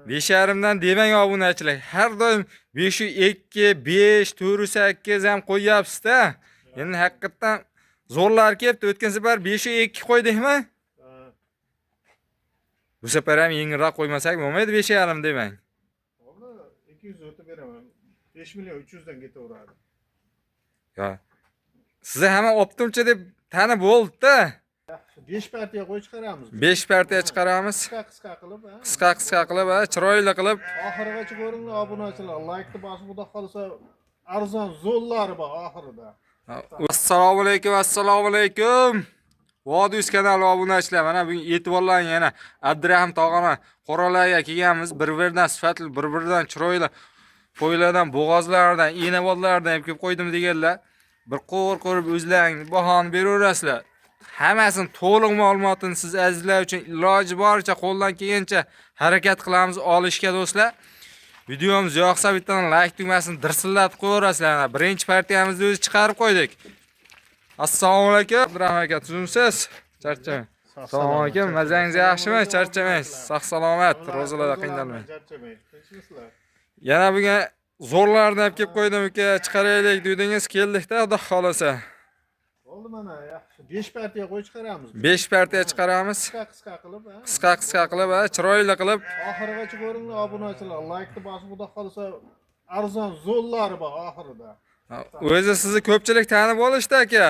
5,5dan demang obunachilar. Har doim 502, 5, 408 ham qo'yyapsiz-da. Endi haqiqatan zo'rlar kelibdi. O'tgan safar 502 qo'ydikmi? Bu safar ham yengilroq qo'ymasak bo'lmaydi 5,5 demang. Valla 200 o'tib beraman. 5 million 300 dan ketaveradi. Yo. Siz hamma optimcha deb tanib bo'ldi-da. 5 partiya qo'y chiqaramiz. 5 partiya chiqaramiz. Qisqa qilib, ha. Qisqa qilib, chiroyli qilib. Oxirigacha ko'ringlar obunachilar. Like-ni bosib xudo qolsa arzon zo'llari bor oxirida. Assalomu alaykum, assalomu alaykum. Vodiyus kanali obunachilar, mana bugun e'tiborlaring yana Abdurahim tog'ani qoralarga kelganmiz. Bir-biridan sifatli, bir-biridan chiroyli qo'ylardan, bo'g'ozlardan, enavodlardan ham kelib qo'ydim deganlar. Bir qo'rib o'zlaringiz bahoni beraverasizlar. Hammasini to'liq ma'lumotini siz azizlar uchun iloji boricha qo'ldan kelgancha harakat qilamiz olishga do'stlar. Videomiz yoqsa bittadan like tugmasini dirsillatib qo'yaverasizlar. Birinchi partiyamizni o'zi chiqarib qo'ydik. Assalomu alaykum. Abdurahmon aka, tuzumsiz? Charchamang. Assalomu alaykum. Mazangiz yaxshimi? Charchamaysiz. Sog' salomat, ro'zalarda qiynalmang. Charchamang. Tinchmisizlar? Yana bugun zo'rlarni olib kelib qo'ydim uka, chiqaraylik dedingiz, keldik-da, xudo xolasa. Bo'ldi mana, yaxshi. 5 partiya qo'y chiqaramiz. 5 partiya chiqaramiz. Qisqa qilib, ha. Qisqa qilib, chiroyli qilib. Oxirigacha ko'ringlar obunachilar. Like-ni bosib xudo qolsa arzon zo'llari bor oxirida. O'zi sizni ko'pchilik tanib olishdi aka.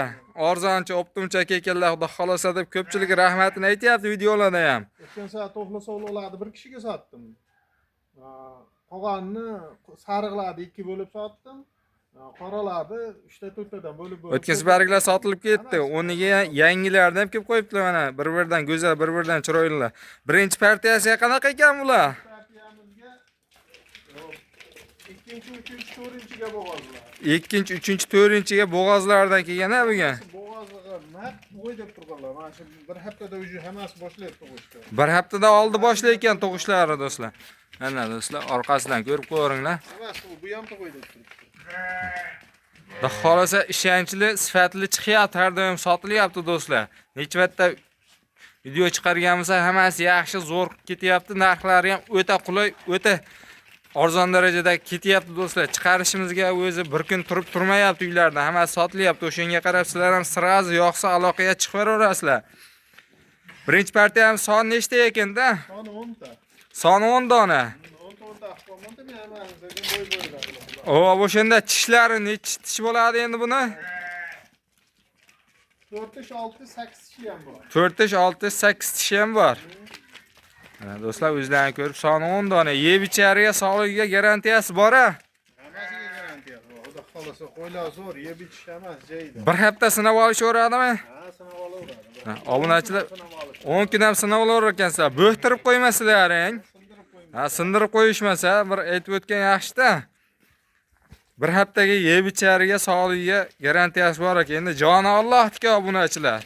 Arzonchi, optimcha aka ekanlar, xudo xolasa deb ko'pchilik rahmatini aytyapti videolarda ham. O'tgan soat to'xlasa ularni bir kishiga sotdim. Qolganini sariqlarni 2 bo'lib sotdim. Qoralarni 3 ta 4 tadan bo'lib. O'tgan safargilar sotilib ketdi. O'rniga yangilarni ham kelib qo'yibdilar mana. Bir-biridan go'zal, bir-biridan chiroylilar. Birinchi partiyasiga qanaqa ekan bular? Partiyamizga 2-chi, 3-chi, 4-chiga bo'g'ozlar. 2-chi, 3-chi, 4-chiga bo'g'ozlardan kelgan-a bugun. Bo'g'ozga naq bo'y deb turganlar. Mana shu bir haftada o'zi hammasi boshlaydi tug'ishga. Bir haftada oldi boshlayotgan tug'ishlari do'stlar. Mana do'stlar, orqasidan ko'rib ko'ringlar. Hammasi bu ham to'g'ri deb turibdi. Xudo xolasa ishonchli, sifatli chiqyapti, har doim sotilyapti do'stlar. Necha marta video chiqarganimizda hammasi yaxshi, zo'r ketyapti. Narxlari ham o'ta qulay, o'ta arzon darajada ketyapti do'stlar. Chiqarishimizga o'zi bir kun turib turmayapti uylarda. Hammasi sotilyapti. O'shanga qarab sizlar ham sirazi yoqsa aloqaga chiqaverasizlar. Birinchi partiyamiz soni nechta ekan-da? Soni 10 ta. Soni 10 dona. 10 ta ahvolda men hammasi bo'y bo'ladi. O, o'shanda tishlari necha tish bo'ladi endi buni? 4 tish, 6 tish, 8 tish ham bor. 4 tish, 6 tish, 8 tish ham bor. Mana do'stlar o'zlaringiz ko'rib, soni 10 dona. Yeb ichariga, sog'ligiga garantiyasi bor-a? Hammasiga garantiya bor. Xudo xolasa qo'ylar zo'r, yeb ichish emas, joyida. Bir hafta sinab olishaveradimi? Ha, sinab olaveradi. Obunachilar 10 kun ham sinab olar ekansizlar. Bo'xtirib qo'ymasizlaring. Sindirib qo'yishmasa, bir aytib o'tgan yaxshi-da. Bir haftaga yeb ichariga, sog'ligiga garantiyasi bor ekan. Endi joni Allohniki obunachilar.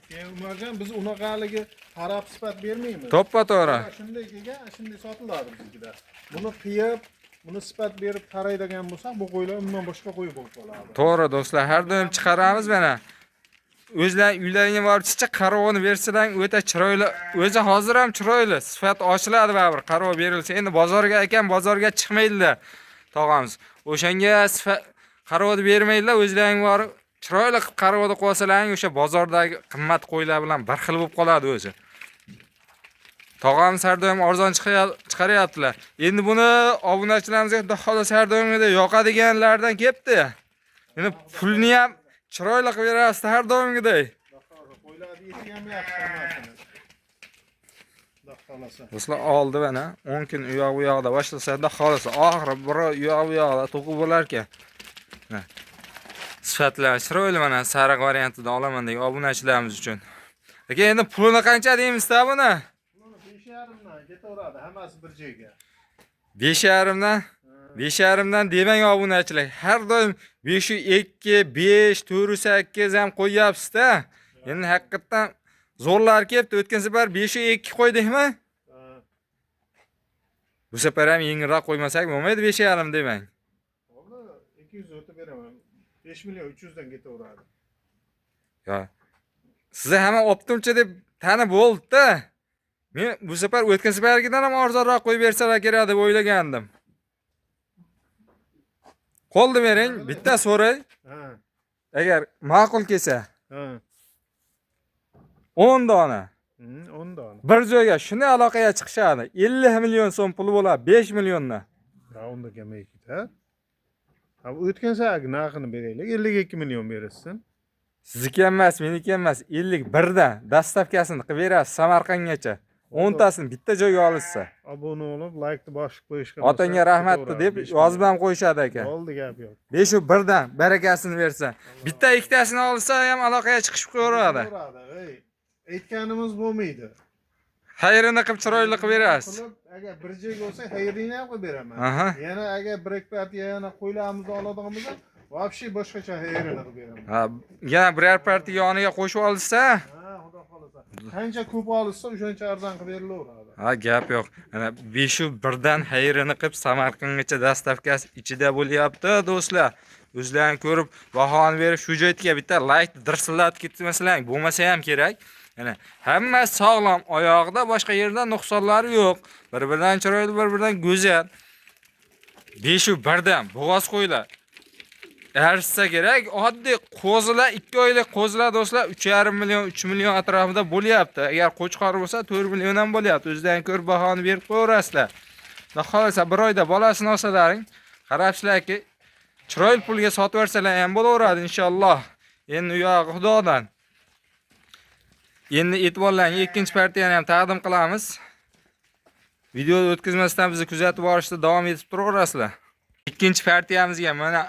Keyin umargan biz unaqaligi qarab sifat bermaymiz. To'ppa-to'g'ri. Shunday kelgan, shunday sotiladi bizda. Buni qiyib, buni sifat berib qaraydigan bo'lsak, bu qo'ylar undan boshqa qo'y bo'lib qoladi. To'g'ri do'stlar, har doim chiqaramiz mana. O'zlar uylaringga borib chicha qarovini bersalaring o'ta chiroyli. O'zi hozir ham chiroyli, sifat ochiladi baribir. Qarov berilsa, endi bozorga ekan, bozorga chiqmaydilar. Tog'amiz. O'shanga qarovni bermaydilar, o'zlaring borib chiroyli qilib qarovni qo'ysalaring, o'sha bozordagi qimmat qo'ylar bilan bir xil bo'lib qoladi o'zi. Tog'amiz har doim arzon chiqaryaptilar. Endi buni obunachilarimizga xudo xolasa har doimgida yoqadiganlardan kelibdi. Endi pulni ham chiroyli qilib berasiz har doimgiday. Qo'ylarni eti ham yaxshi hammasi. Xudo xolasa. Do'stlar oldi mana 10 kun u yoq bu yoqda boshlasa, xudo xolasa oxiri bir u yoq bu yoqda to'qib bo'lar ekan. Sifatlar chiroyli mana sariq variantida olaman degan obunachilarimiz uchun. Aka, endi pulini qancha deymiz-da buni? 5,5 dan ketaveradi, hammasi bir joyga. 5,5dan 5,5dan demang obunachilar. Har doim 502, 5, 408 ham qo'yyapsiz-da. Endi haqiqatan zo'rlar kelibdi. O'tgan safar 502 qo'ydikmi? Bu safar ham yengilroq qo'ymasak bo'lmaydi 5,5 demang. Valla 200 o'tib beraman. 5 million 300 dan ketaveradi. Yo. Siz hamma optimcha deb tanib bo'ldi-da. Men bu safar o'tgan safargidan ham arzonroq qo'yib bersalar kerak deb o'ylagandim. Qo'lni bering, bitta so'ray. Ha. Agar ma'qul kelsa Ha. 10 dona 10 dona. bir joyga shunday aloqaga chiqishadi. 50 million so'm puli bo'ladi, 5 milliondan. Ha, unda kelmaydi, ha? Ha, o'tgan safar narxini beraylik, 52 million berasiz. Sizniki emas, meniki emas, 51dan dastavkasini qilib berasiz Samarqandgacha. 10 tasini bitta joyga olishsa. Obuna bo'lib, like-ni bosib qo'yishga. Otangga rahmatli deb yozib ham qo'yishadi ekan. Oldi gap yo'q. 5 u birdan barakasini bersa. Bitta ikkitasini olsa ham aloqaga chiqib qo'yadi. Ey, aytganimiz bo'lmaydi. Xayrini qilib chiroyli qilib berasiz. Agar bir joyga bo'lsa, xayrini ham qilib beraman. Aha. Yana agar break partiya yana qo'ylarimizni oladigan bo'lsa, vobshe boshqacha xayrini qilib beraman. Ha, yana biror partiya yoniga qo'shib olsa, Ha, xudo xolasa. Qancha ko'p olsa, o'shancha arzon qilib berilaveradi. ha, gap yo'q. Ana 5 u birdan xayrini qilib Samarqandgacha dastavkasi ichida bo'lyapti, do'stlar. O'zlaring ko'rib, bahoni berib, shu joyga bitta like dirsillatib ketmaslang, bo'lmasa ham kerak. Yana hamma sog'lom, oyog'ida boshqa yerda nuqsonlari yo'q. Bir-biridan chiroyli, bir-biridan go'zal. 5 u birdan bo'g'oz qo'ylar. Arsa kerak, oddiy qo'zilar 2 oylik qo'zilar do'stlar 3,5 million, 3 million atrofida bo'lyapti. Agar qo'chqor bo'lsa 4 milliondan bo'lyapti. O'zidan ko'rib bahoni berib qo'yasizlar. Xohlasa bir oyda bolasini olsalaring, qarabsizlarki, chiroyli pulga sotib bersalar ham bo'laveradi inshaalloh. Endi u yog'i Xudodan. Endi e'tiborlaring ikkinchi partiyani ham taqdim qilamiz. Videoni o'tkazmasdan bizni kuzatib borishda davom etib turaverasizlar. Ikkinchi partiyamizga mana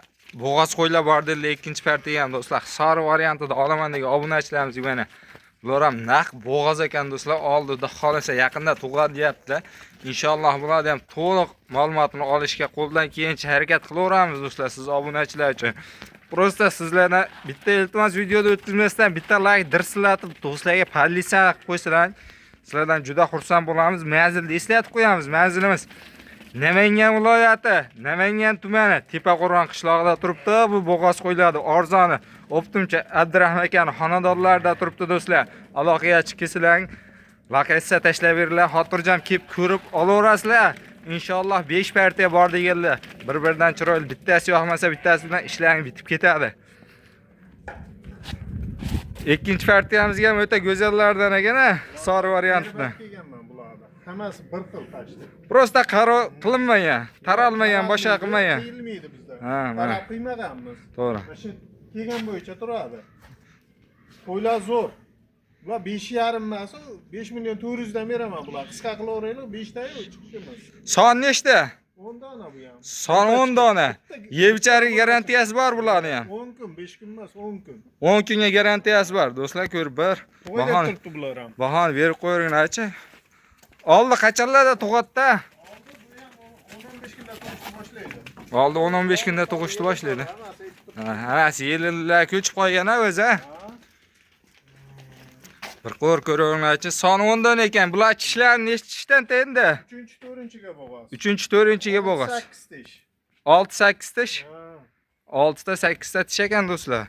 bo'g'oz qo'ylar bor dedilar. Ikkinchi partiya ham do'stlar sari variantida olaman degan obunachilarimiz mana bular ham naq bo'g'oz ekan do'stlar. Oldida xolasa yaqinda tug'adi deyaptilar. Inshaalloh bularni ham to'liq ma'lumotini olishga qo'ldan kelgancha harakat qilaveramiz do'stlar siz obunachilar uchun. Prosta sizlardan bitta iltimos videoda o'tkazmasdan bitta like dirsillatib do'stlarga podlisa qilib qo'ysalar, sizlardan juda xursand bo'lamiz. Manzilni eslatib qo'yamiz. Manzilimiz Namangan viloyati, Namangan tumani, Tepaqo'rg'on qishlog'ida turibdi. Bu bo'g'oz qo'yiladi. Arzoni Optimcha Abdurahmon akaning xonadonlarida turibdi do'stlar. Aloqaga chiqsalaring, lokatsiya tashlab beringlar, xotirjam kelib ko'rib olaverasizlar. Inshaalloh 5 partiya bor deganlar. Bir-biridan chiroyli, bittasi yoqmasa bittasi bilan ishlaring bitib ketadi. Ikkinchi partiyamizga ham o'ta go'zallardan ekan-a, sori variantida. Hammasi bir xil tashdi. Prosta qaro qilinmagan, taralmagan, boshqa qilmagan. Qilmaydi bizda. Ha, mana. Qarab qiymaganmiz. To'g'ri. Shu kelgan bo'yicha turadi. Qo'ylar zo'r. Bular 5,5 emas, 5 million 400 dan beraman bular. Qisqa qilaveraylik, 5 ta chiqishimiz. Son nechta? 10 dona bu ham. Son 10 dona. Yevchari garantiyasi bor bularning ham. 10 kun, 5 kun emas, 10 kun. 10 kunga garantiyasi bor. Do'stlar ko'rib bir. Qo'yib turibdi bular ham. Bahoni berib qo'yinglar-chi. Oldi qachonlarda tug'atdi? 15 kunda tug'ishni boshlaydi. Oldi 10-15 kunda tug'ishni boshlaydi. Hammasi yillar ko'chib qolgan-a o'zi. Bir ko'ringlar-chi, son 10 dan ekan. Bular tishlar nechta tishdan endi? 3-4-ga bo'g'oz. 3-4-ga bo'g'oz. 8 tish. 6-8 tish. Ha. 6 ta 8 ta tish ekan do'stlar.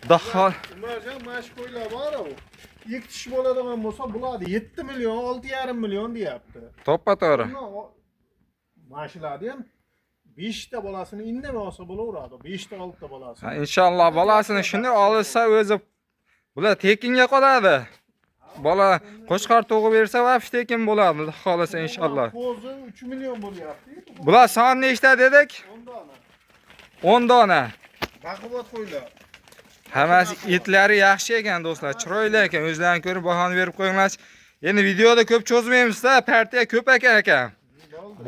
Dahol. Ularga mash qo'ylar bor-ku. İlk tish bo'ladigan bo'lsa, bularni 7 million, 6,5 million deyapti. To'ppa-to'g'ri. Mashlarni ham 5 ta bolasini indamay olsa bo'laveradi. 5 ta 6 ta bolasi. Ha, inshaalloh bolasini shunday olsa o'zi bular tekinga qoladi. Bola qo'chqor tug'ib bersa, vaqf tekin bo'ladi, xolasa inshaalloh. Qo'zi 3 million bo'lyapti. Bular son nechta dedik? 10 dona. 10 dona. Baquvvat qo'ylar. Hammasi etlari yaxshi ekan do'stlar, chiroyli ekan. O'zlaring ko'rib bahoni berib qo'yinglar. Endi videoda ko'p cho'zmaymiz-da, partiya ko'p ekan.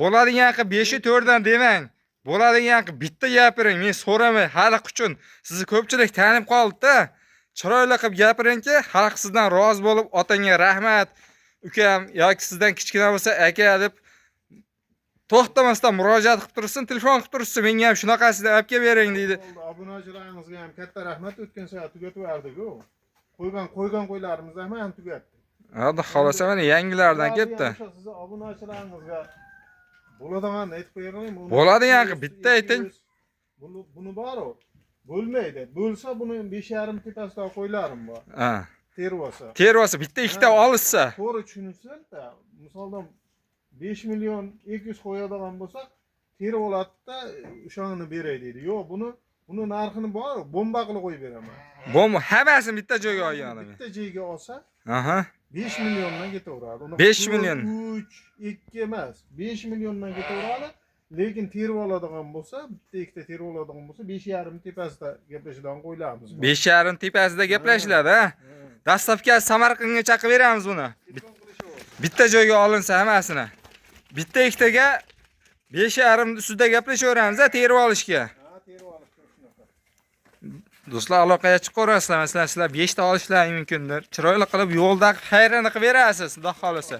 Bo'ladigan qilib 5 4 dan demang. Bo'ladigan qilib bitta gapiring. Men so'ramay, xalq uchun sizni ko'pchilik tanib qoldi-da. Chiroyli qilib gapiringki, xalq sizdan rozi bo'lib, otangga rahmat, ukam yoki sizdan kichkina bo'lsa aka deb to'xtamasdan murojaat qilib tursin, telefon qilib tursin, menga ham shunaqasini olib kelib bering deydi. Obunachilarimizga ham katta rahmat, o'tgan soat tugatib yubordik-ku. Qo'ygan qo'ylarimizni ham tugatdik. Hadi xolasa mana yangilardan ketdi. Sizni obunachilarimizga bo'ladigan aytib qo'yaman. Bo'ladigan bitta ayting. Buni bor-ku. Bo'lmaydi. Bo'lsa buni 5,5 tetasida qo'ylarim bor. Ha. tervasi. Tervasi bitta ikkita olishsa. To'g'ri tushunishsin-da. Misoldan 5 million 200 qo'yadigan bo'lsak, terib oladida o'shani beray deydi. Yo'q, buni narxini bor, bomba qilib qo'yib beraman. Bomba hammasini bitta joyga olgan. Bitta joyga olsa, Aha. 5 milliondan ketaveradi. 5 million. 3, 2 emas, 5 milliondan ketaveradi. Lekin terib oladigan bo'lsa, bitta ikkita terib oladigan bo'lsa, 5,5 tepasida gaplashadigan qo'yilamiz. 5,5 tepasida gaplashiladi, ha. Dastlabki Samarqandga chaqib beramiz buni. Bitta joyga olinsa hammasini. Bitta ikkitaga 5,5 ustida gaplashaveramiz, terib olishga. Ha, terib olishga shunaqa. Do'stlar, aloqaga chiqaverasizlar. Masalan, sizlar 5 ta olishlaringiz mumkindir. Chiroyli qilib yo'lda xayrini qilib berasiz, xudo xolasa.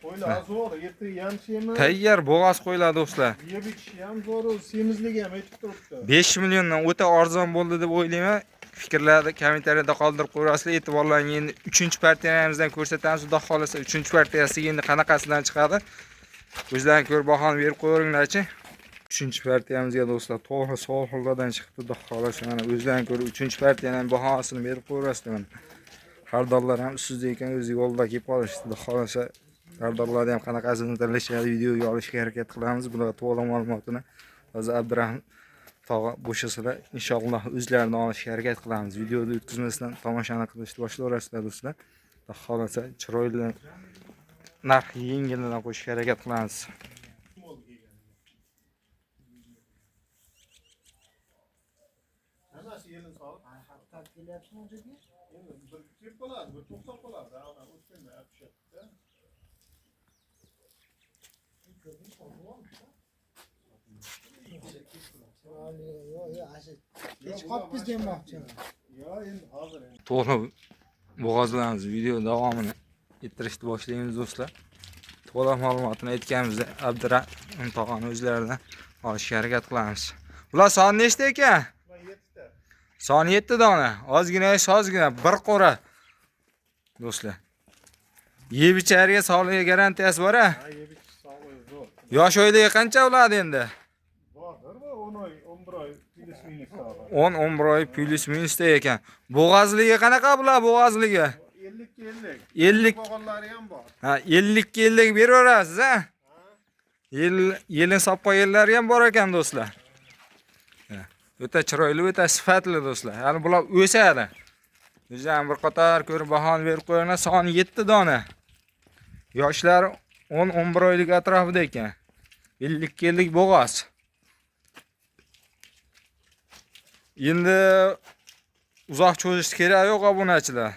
Qo'ylar zo'r, yetib semiz. Tayyor bo'g'oz qo'ylar do'stlar. Yeb ichishi ham zo'r, semizligi ham aytib turibdi. 5 milliondan o'ta arzon bo'ldi deb o'ylayman. Fikrlarni kommentariyada qoldirib qo'yasizlar. E'tiborlaring, endi 3-partiyamizdan ko'rsatamiz, xudo xolasa. 3-partiyasiga endi qanaqasidan chiqadi? O'zlaring ko'rib bahoni berib qo'yinglarchi. 3-partiyamizga do'stlar to'g'ri sohillardan chiqdi, xudo xolasa. Mana o'zlaring ko'rib 3-partiyaning bahosini berib qo'yasizlar. Xaridorlar ham ustida ekan, o'zi yo'lda kelib qolishdi, xudo xolasa. Xaridorlarni ham qanaqasini tanlashadi, videoga olishga harakat qilamiz. Bularga to'liq ma'lumotini hozir Abdurahim tog'a bo'shasalar, inshaalloh o'zlarini olishga harakat qilamiz. Videoni o'tkazmasdan tomoshani qilishni boshlayverasizlar do'stlar. Xudo xolasa chiroyli narx yengildan qo'shishga harakat qilamiz. Hammasi yelin solib, haqiqat kelyapti o'ziga. Endi bir kelib qoladi, bir to'xtab qoladi. O'tganda apshatda. Hech qopmiz demoqchiman. Yo, endi hozir endi. To'g'ri bo'g'ozlaymiz. Video davomini ettirishni boshlaymiz do'stlar. To'liq ma'lumotini aytganimizda Abdurahim tog'ani o'zlaridan olishga harakat qilamiz. Bular soni nechta ekan? Ular 7 ta. Soni 7 dona. Ozgina bir qo'ra. Do'stlar. Yeb ichariga sog'ligiga garantiyasi bor-a? Ha, yeb ichish sog'ligi zo'r. Yosh oyliga qancha bo'ladi endi? Bordir, 10 oy, 11 oy plus minus sog'ligi. 10-11 oy plus minusda ekan. Bo'g'azligi qanaqa bular bo'g'azligi? 50 50 bo'g'onlari ham bor. Ha, 50 beraverasiz, ha? Yelin soppa yerlari ham bor ekan do'stlar. O'ta chiroyli, o'ta sifatli do'stlar. Ya'ni bular o'sadi. O'zlari bir qator ko'rib bahoni berib qo'yinglar. Soni 7 dona. Yoshlari 10-11 oylik atrofida ekan. 50 yillik bo'g'oz. Endi uzoq cho'zish kerak yo'q obunachilar.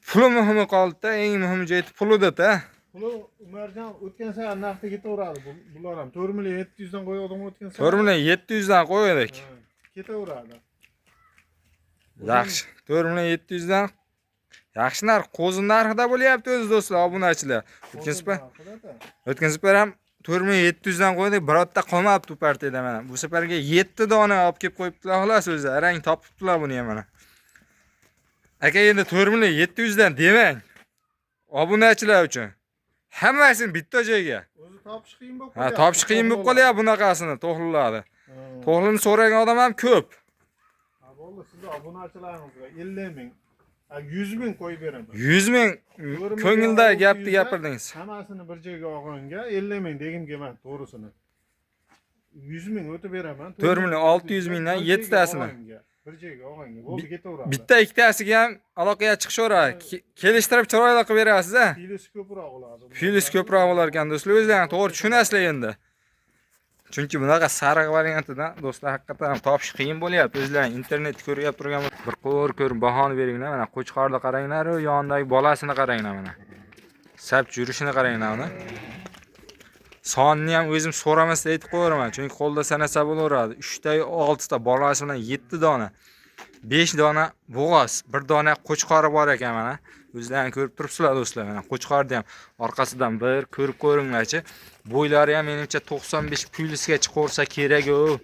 Puli muhimi qoldi-da, eng muhim joyi pulida-da. Puli Umarjon o'tgan safar narxda ketaveradi. Bular ham 4 million 700 dan qo'ygandim o'tgan safar. 4 million 700 dan qo'ydik. Ketaveradi. Yaxshi. 4 million 700 dan yaxshi narx, qo'zi narxida bo'lyapti o'zi do'stlar, obunachilar. O'tgan safar ham 4 million 700 dan qo'ydik, birorta qolmabdi bu partiyada mana. Bu safarga 7 dona olib kelib qo'yibdilar xolos o'zi, rang topibdilar buni ham mana. Aka endi 4 million 700 dan demang. Obunachilar uchun. Hammasini bitta joyga. O'zi topish qiyin bo'lib Ha, topish qiyin bo'lib qolyapti bunaqasini, to'g'rilarni. To'g'rini so'ragan odam ham ko'p. Ha, bo'ldi, siz obunachilaringizga 50 ming, 100 ming qo'yib beraman. 100 ming ko'ngilda gapni gapirdingiz. Hammasini bir joyga olganga 50 ming degim kelmadi, to'g'risini. 100 ming o'tib beraman. 4 million 600 mingdan 7 tasini. Bir joyga olganga bo'ldi, ketaveradi. Bitta ikkitasiga ham aloqaga chiqishaveradi. Kelishtirib chiroyli qilib berasiz, ha? Filis ko'proq bo'ladi. Filis ko'proq bo'lar ekan do'stlar, o'zlaring to'g'ri tushunasizlar endi. Chunki bunaqa sariq variantidan do'stlar haqiqatan topish qiyin bo'lyapti. O'zlaring internetda ko'rib turgan bir ko'rib bahoni beringlar. Mana qo'chqorni qaranglar, yonidagi bolasini qaranglar mana. Sap yurishini qaranglar uni. Sonni ham o'zim so'ramasdan aytib qo'yaman, chunki qo'lda sanasa bo'laveradi. 3 ta 6 ta bolasi bilan 7 dona, 5 dona bo'g'oz, 1 dona qo'chqori bor ekan mana. O'zlaring ko'rib turibsizlar do'stlar, mana qo'chqorni ham orqasidan bir ko'rib ko'ringlarchi. Bo'ylari ham menimcha 95 plyusga chiqarsa kerak-ku.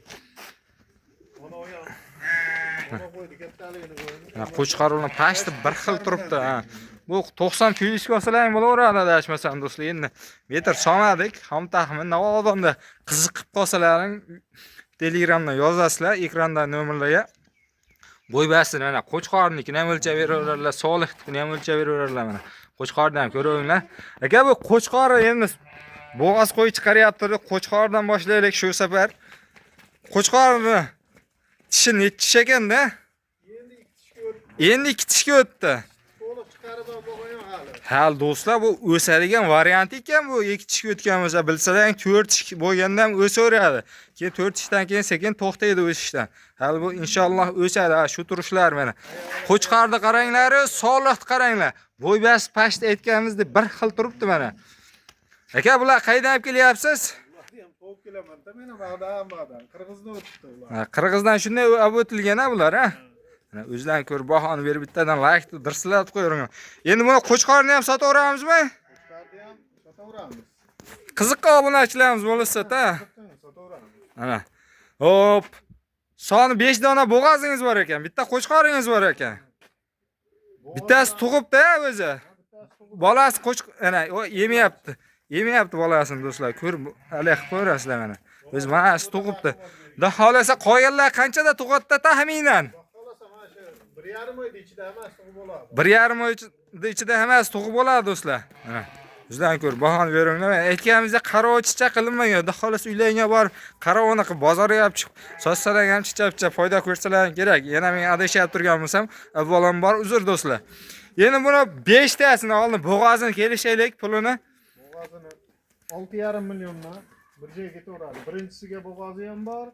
Qo'chqor bilan pashti bir xil turibdi, ha. Bu 90 plyusga olsalaring bo'laveradi adashmasam do'stlar. Endi metr somadik, ham taxmin navodomda qiziqib qolsalaring Telegramdan yozasizlar, ekranda nomerlarga. Bo'y basini mana Qo'chqornikini ham o'lchab beraverarlar, Solihnikini ham o'lchab beraverarlar mana. Qo'chqorni ham ko'ravinglar. Aka bu Qo'chqor endi bo'g'oz qo'y chiqaryapti. Qo'chqordan boshlaylik shu safar. Qo'chqorni tishi nechi tish ekanda? Endi 2 tishga o'tdi. To'liq chiqarib bo'lgan hali. Hal do'stlar, bu o'sadigan variant ekan bu. 2 tishga o'tgan bo'lsa, bilsalar 4 tish bo'lganda ham o'saveradi. Keyin 4 tishdan keyin sekin to'xtaydi o'sishdan. Hal bu inshaalloh o'sadi. Shu turishlar mana. Qo'chqorni qaranglar, Solihni qaranglar. Bo'y bas past aytganimizdek bir xil turibdi mana. Aka, bular qaydan olib kelyapsiz? Ularni ham to'p kelaman-da, men hammadan. Qirg'izdan o'tibdi ular. Qirg'izdan shunday olib o'tilgan-a bular, ha? Mana o'zlaring ko'rib bahoni berib bittadan like dirsilatib qo'ying. Endi buni Qo'chqorni ham sotaveramizmi? Qo'chqorni ham sotaveramiz. Qiziqqa obunachilarimiz bo'lsa-da. Sotaveramiz. Mana. Hop. Soni 5 dona bo'g'ozingiz bor ekan, bitta Qo'chqoringiz bor ekan. Bittasi tug'ibdi o'zi. Bolasi ana o yemayapti. Yemayapti bolasini do'stlar. Ko'rib, hali qilib ko'rasizlar mana. O'zi mana shu tug'ibdi. Xudo xolasa qo'yganlar qanchada tug'atda taxminan? 1,5 oy ichida hammasi tug'ib bo'ladi. 1,5 oy ichida hammasi tug'ib bo'ladi do'stlar. Mana. Bizdan ko'r bahoni beringlar. Aytganimizda qarochicha qilinmagan. Xudo xolasa uylarga borib, qarovini qilib bozorga olib chiqib, sotsalar ham chichapcha foyda ko'rsalar kerak. Yana men adashib turgan bo'lsam, avvalambor uzr do'stlar. Endi buni 5 tasini oldin bo'g'ozini kelishaylik pulini. Bo'g'ozini 6,5 milliondan bir joyga ketaveradi. Birinchisiga bo'g'ozi ham bor.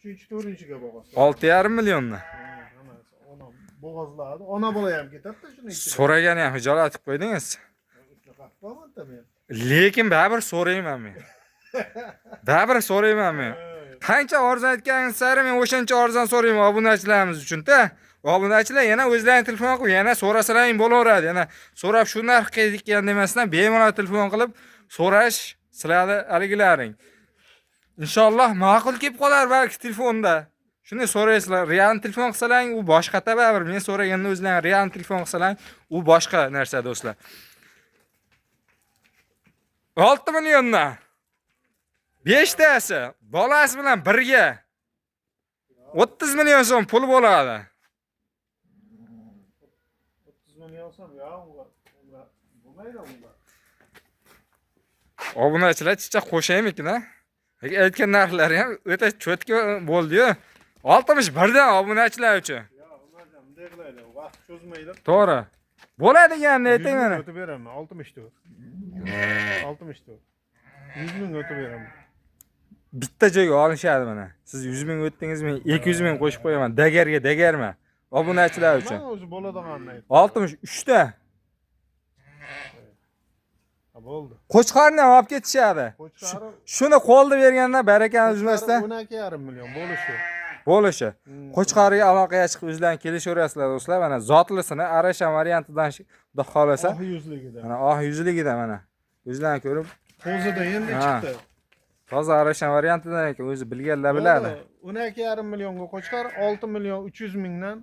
3-chi, 4-chiga bo'g'oz. 6,5 milliondan. Hammasi ona bo'g'ozladi. Ona bola ham ketadi shuni ichida. So'ragani ham hijolatib qo'ydingiz. Lekin baribir so'rayman men. Baribir so'rayman men. Qancha arzon aytganingiz sari men o'shancha arzon so'rayman obunachilarimiz uchun-da. Obunachilar yana o'zlarining telefon qilib, yana so'rasalaring bo'laveradi. Yana so'rab shu narxga ekan demasdan bemalol telefon qilib so'rash sizlarni aligilaring. Inshaalloh ma'qul kelib qolar balki telefonda. Shuni so'raysizlar, real telefon qilsalaring u boshqa baribir. Men so'raganda o'zlaring real telefon qilsalaring u boshqa narsa do'stlar. 6 milliondan 5 tasi bolasi bilan birga 30 million so'm pul bo'ladi. 30 million so'm ya, bo'lmaydi unda. Obunachilar chicha qo'shaymikin-a? Aytgan narxlari ham o'ta cho'tka bo'ldi-yu. 61 dan obunachilar uchun. Ya, ulardan bunday qilaylik, vaqt cho'zmaylik. To'g'ri. Bo'ladiganini ayting mana. O'tib beraman, 64. 64. 100 ming o'tib beraman. Bitta joyga olishadi mana. Siz 100 ming o'tdingizmi, 200 ming qo'shib qo'yaman. Dagarga dagarma. Obunachilar uchun. Mana o'zi bo'ladiganini aytdim. 63 ta. Bo'ldi. Qo'chqorni ham olib ketishadi. Qo'chqori Shuni qo'lda berganda barakangiz uzmasdan 12,5 million bo'lishi. bo'lishi. Qo'chqoriga aloqaga chiqib o'zlaring kelishaverasizlar do'stlar. Mana zotlisini Arashan variantidan xudo xolasa. Oh yuzligida. Mana oq yuzligida mana. O'zlaring ko'rib, Qo'zida endi chiqdi. toza Arashan variantidan ekan, o'zi bilganlar biladi. 12,5 millionga Qo'chqor 6 million 300 mingdan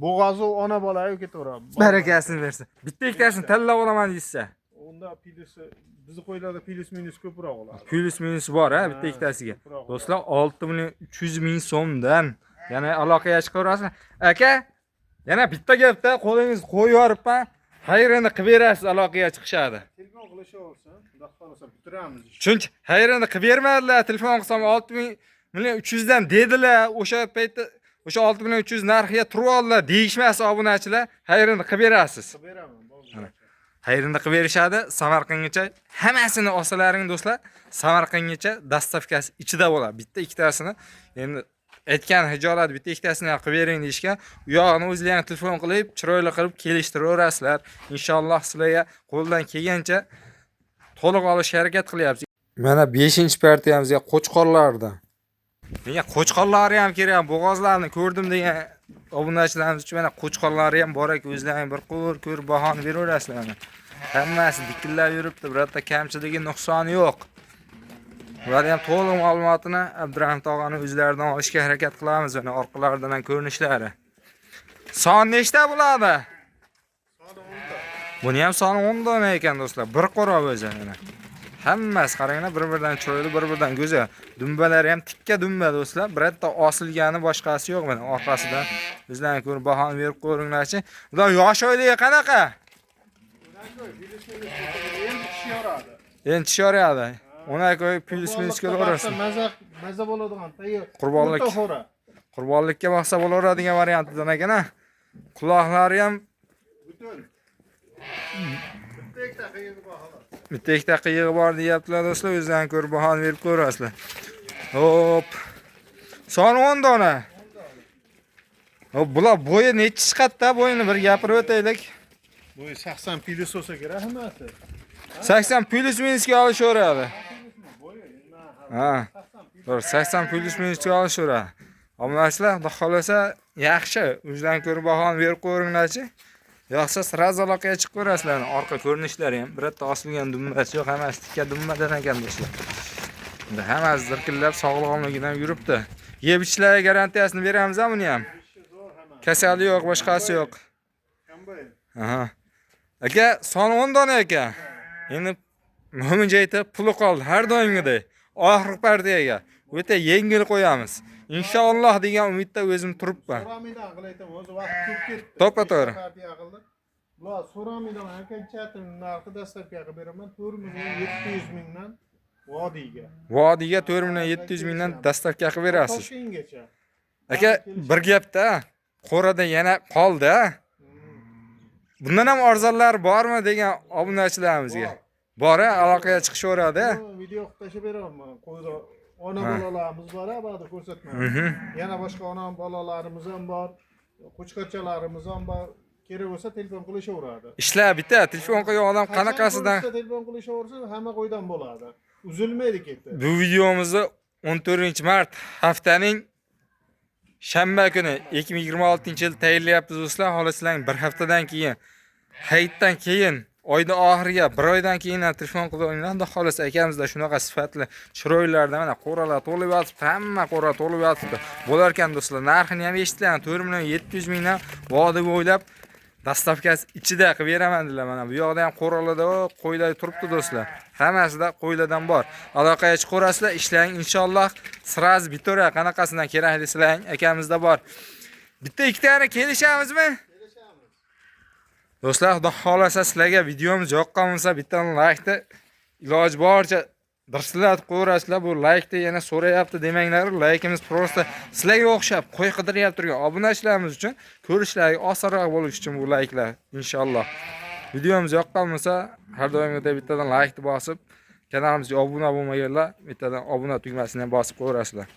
bo'g'ozi ona bolaga ketaveradi. Barakasini bersin. Bitta ikkitasini tanlab olaman deysa. Unda pilusi bizni qo'ylarda plus minus ko'proq bo'ladi. Plus minus bor ha bitta ikkitasiga. Do'stlar 6 million 300 ming so'mdan yana aloqaga chiqaverasizlar. Aka, yana bitta gapda qo'lingiz qo'yib yoribman. Xayrini qilib berasiz aloqaga chiqishadi. Telefon qilishaversin, xudo xolasa bitiramiz. Chunki xayrini qilib bermadilar. Telefon qilsam 6 million 300 dan dedilar. O'sha paytda o'sha 6 million 300 narxiga turib oldilar. Deyishmas obunachilar. Xayrini qilib berasiz. Qilib beraman, bo'ldi. Xayrini qilib berishadi. Samarqandgacha hammasini olsalaring do'stlar, Samarqandgacha dastavkasi ichida bo'ladi. Bitta ikkitasini endi aytgan hijolat bitta ikkitasini qilib bering deyishgan. U yog'ini o'zlaring telefon qilib, chiroyli qilib kelishtiraverasizlar. Inshaalloh sizlarga qo'ldan kelgancha to'liq olishga harakat qilyapmiz. Mana 5-partiyamizga Qo'chqorlardan. Menga Qo'chqorlari ham kerak, bo'g'ozlarni ko'rdim degan obunachilarimiz uchun mana Qo'chqorlari ham bor ekan, o'zlaring bir ko'rib bahoni beraverasizlar mana. Hammasi dikillab yuribdi, birorta kamchiligi, nuqsoni yo'q. Ularning ham to'liq ma'lumotini Abdurahim tog'ani o'zlaridan olishga harakat qilamiz, mana orqalaridan ham ko'rinishlari. Son nechta bo'ladi? Soni 10 ta. Buni ham soni 10 dona ekan do'stlar. Bir qo'roq o'zi mana. Hammasi qaranglar, bir-biridan chiroyli, bir-biridan go'zal. Dumbalari ham tikka dumba do'stlar. Birotta osilgani boshqasi yo'q mana orqasidan. Bizlarni ko'rib bahoni berib qo'yinglarchi. Ular yosh oyligi qanaqa? Endi tisharadi. Ona ko'y plus-minus ko'raverasiz. Maza bo'ladigan tayyor. Qurbonlik. Qurbonlikka maqsa bo'laveradigan variantidan ekan-a. Quloqlari ham Butun. Bitta ikkita qiyiq bor xolos. bitta ikkita qiyig'i bor deyaptilar do'stlar. O'zlarini ko'rib bahoni berib ko'rasizlar. Hop. Soni 10 dona. Hop, bular bo'yi nechi chiqadi-da? Bo'yini bir gapirib o'taylik. Bu 80 plus olsa kerak hammasi. 80 plus minusga olishaveradi. Ha. 80 plus minusga olishaveradi. Obunachilar, xudo xolasa yaxshi. O'zlarini ko'rib bahoni berib qo'yinglarchi. Yo'qsa sraz aloqaga chiqib ko'rasizlar. Orqa ko'rinishlari ham birotta osilgan dumbasi yo'q, hammasi tikka dumbadan ekan do'stlar. Endi hammasi zirkillab sog'lomligidan yuribdi. Yeb ichishlarga garantiyasini beramiz buni ham. Kasali yo'q, boshqasi yo'q. Aha. Aka, son 10 dona ekan. Endi muhim joyda puli qoldi, har doimgidek. Oxirgi partiyaga o'ta yengil qo'yamiz. Inshaalloh degan umidda o'zim turibman. So'ramidan qilaytam, o'zi vaqt ko'p ketdi. To'ppa-to'g'ri. Bular so'ramidan akanchatim narxi dastlabki qilib beraman 4.700 mingdan vodiyga. Vodiyga 4.700 mingdan dastlabki qilib berasiz. Toshkentgacha. Aka, bir gapda qo'rada yana qoldi. Bundan ham arzonlar bormi degan obunachilarimizga. Bor, aloqaga chiqishaveradi. Video qilib beraman. Qo'yda ona bolalarimiz bor, ba'da ko'rsatman. Yana boshqa ona bolalarimiz ham bor. Qo'chqarchalarimiz ham bor. Kerak bo'lsa telefon qilishaveradi. Ishlar bitta, telefon qilgan odam qanaqasidan telefon qilishaversa, hamma qo'ydan bo'ladi. Uzilmaydi ketdi. Bu videomizni 14-mart haftaning shanba kuni 2026-yil tayyorlayapmiz do'stlar. Xohlasizlar bir haftadan keyin, hayitdan keyin, oyda oxiriga, bir oydan keyin telefon qilib olinglar. Xudo xolasa akamizda shunaqa sifatli chiroylarda mana qo'ralar to'lib yotibdi, hamma qo'ra to'lib yotibdi. Bo'lar ekan do'stlar. Narxini ham eshitgan 4.700 mingdan vodi bo'ylab dastavkasi ichida qilib beraman dedilar. Mana bu yoqda ham qo'ralarda qo'ylar turibdi do'stlar. Hammasida qo'ylardan bor. Aloqaga chiqarasizlar, ishlang inshaalloh. Siraz bitora qanaqasidan kerak desalaring akamizda bor. Bitta ikkitani kelishamizmi? Do'stlar, xudo xolasa sizlarga videomiz yoqqan bo'lsa, bitta like-ni iloji boricha dirslatib qo'yasizlar. Bu like-ni yana so'rayapti demanglar. Like-imiz prosta sizlarga o'xshab qo'y qidiryapti turgan obunachilarimiz uchun ko'rishlariga osonroq bo'lishi uchun bu like-lar inshaalloh. Videomiz yoqqan bo'lsa, har doimgidek bittadan like-ni bosib, kanalimizga obuna bo'lmaganlar bittadan obuna tugmasini ham bosib qo'yasizlar.